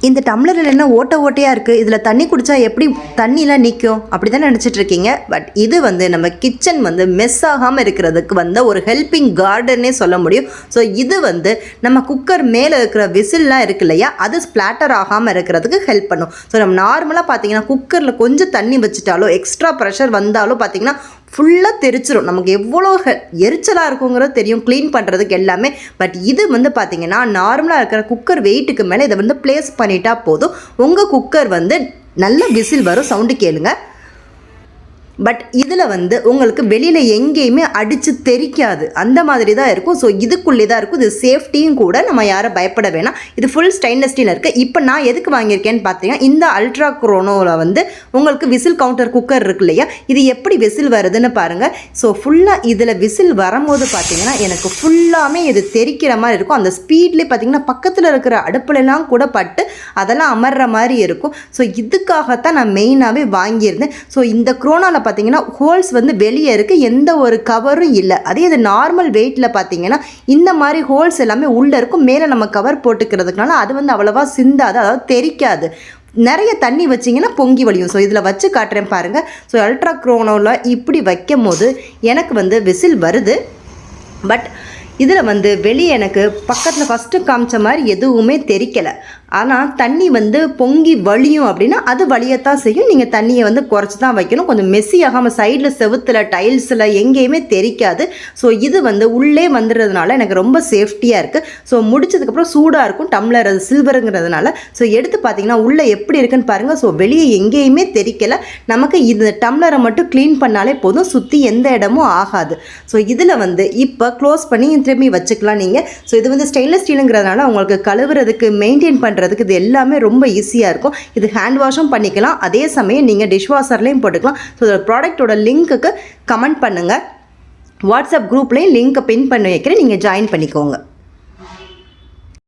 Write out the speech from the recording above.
இந்த டம்ளரில் என்ன ஓட்டையாக இருக்குது, இதில் தண்ணி குடித்தா எப்படி தண்ணிலாம் நிற்கும் அப்படி தான் நினச்சிட்ருக்கீங்க. பட் இது நம்ம கிச்சன் மெஸ் ஆகாமல் இருக்கிறதுக்கு ஒரு ஹெல்பிங் கார்டனே சொல்ல முடியும். ஸோ இது நம்ம குக்கர் மேலே இருக்கிற விசில்லாம் இருக்கு இல்லையா, அது ஸ்ப்ளாட்டர் ஆகாமல் இருக்கிறதுக்கு ஹெல்ப் பண்ணும். ஸோ நம்ம நார்மலாக பார்த்தீங்கன்னா குக்கரில் கொஞ்சம் தண்ணி வச்சுட்டாலோ எக்ஸ்ட்ரா ப்ரெஷர் வந்தாலும் பார்த்தீங்கன்னா ஃபுல்லாக தெரிச்சிடும். நமக்கு எவ்வளோ எரிச்சலாக இருக்குங்கிறது தெரியும் க்ளீன் பண்ணுறதுக்கு எல்லாமே. பட் இது பார்த்திங்கன்னா நார்மலாக இருக்கிற குக்கர் வெயிட்டுக்கு மேலே இதை ப்ளேஸ் பண்ணிட்டா போதும். உங்கள் குக்கர் நல்ல விசில் வரும், சவுண்டு கேளுங்க. பட் இதில் உங்களுக்கு வெளியில் எங்கேயுமே அடித்து தெரிக்காது, அந்த மாதிரி தான் இருக்கும். ஸோ இதுக்குள்ளே தான் இருக்கும். இது சேஃப்டியும் கூட, நம்ம யாரும் பயப்பட வேணாம். இது ஃபுல் ஸ்டெயின்லெஸ் ஸ்டீல் இருக்குது. இப்போ நான் எதுக்கு வாங்கியிருக்கேன்னு பார்த்தீங்கன்னா, இந்த அல்ட்ரா குரோனோவில் உங்களுக்கு விசில் கவுண்டர் குக்கர் இருக்கு இல்லையா, இது எப்படி விசில் வருதுன்னு பாருங்கள். ஸோ ஃபுல்லாக இதில் விசில் வரும்போது பார்த்தீங்கன்னா எனக்கு ஃபுல்லாமே இது தெரிக்கிற மாதிரி இருக்கும். அந்த ஸ்பீட்லேயே பார்த்தீங்கன்னா பக்கத்தில் இருக்கிற அடுப்புலலாம் கூட பட்டு அதெல்லாம் அமர்ற மாதிரி இருக்கும். ஸோ இதுக்காகத்தான் நான் மெயினாகவே வாங்கியிருந்தேன். ஸோ இந்த குரோனாவில் பார்த்தீங்கன்னா ஹோல்ஸ் வெளியே இருக்குது, எந்த ஒரு கவரும் இல்லை. அதே இது நார்மல் வெயிட்டில் பார்த்தீங்கன்னா இந்த மாதிரி ஹோல்ஸ் எல்லாமே உள்ளே இருக்கும். மேலே நம்ம கவர் போட்டுக்கிறதுனால அது அவ்வளோவா சிந்தாது, அதாவது தெரிக்காது. நிறைய தண்ணி வச்சிங்கன்னா பொங்கி வலியும். ஸோ இதில் வச்சு காட்டுறேன் பாருங்கள். ஸோ அல்ட்ரா குரோனோவில் இப்படி வைக்கும் போது எனக்கு விசில் வருது. பட் இதில் வெளியே எனக்கு பக்கத்தில் ஃபஸ்ட்டு காமிச்ச மாதிரி எதுவுமே தெரிக்கலை. ஆனால் தண்ணி பொங்கி வலியும் அப்படின்னா அது வலியத்தான் செய்யும். நீங்கள் தண்ணியை குறைச்சி தான் வைக்கணும். கொஞ்சம் மெஸ்ஸி ஆகாமல் சைடில் செவுத்தில் டைல்ஸில் எங்கேயுமே தெரிக்காது. ஸோ இது உள்ளே வந்துடுறதுனால எனக்கு ரொம்ப சேஃப்டியாக இருக்குது. ஸோ முடிச்சதுக்கப்புறம் சூடாக இருக்கும் டம்ளர், அது சில்வருங்கிறதுனால. ஸோ எடுத்து பார்த்தீங்கன்னா உள்ளே எப்படி இருக்குன்னு பாருங்கள். ஸோ வெளியே எங்கேயுமே தெரிக்கலை. நமக்கு இந்த டம்ளரை மட்டும் க்ளீன் பண்ணாலே போதும், சுற்றி எந்த இடமும் ஆகாது. ஸோ இதில் இப்போ க்ளோஸ் பண்ணி திரும்பி வச்சுக்கலாம் நீங்கள். ஸோ இது ஸ்டெயின்லெஸ் ஸ்டீலுங்கிறதுனால உங்களுக்கு கழுவுறதுக்கு மெயின்டைன் பண்ணுறதுக்கு இது எல்லாமே ரொம்ப ஈஸியாக இருக்கும். இது ஹேண்ட் வாஷும் பண்ணிக்கலாம், அதே சமயம் நீங்கள் டிஷ் வாஷர்லேயும் போட்டுக்கலாம். ஸோ இந்த ப்ராடக்ட்டோட லிங்க்குக்கு கமெண்ட் பண்ணுங்கள். வாட்ஸ்அப் குரூப்லேயும் லிங்க்கை பின் பண்ணி வைக்கிறேன், நீங்கள் ஜாயின் பண்ணிக்கோங்க.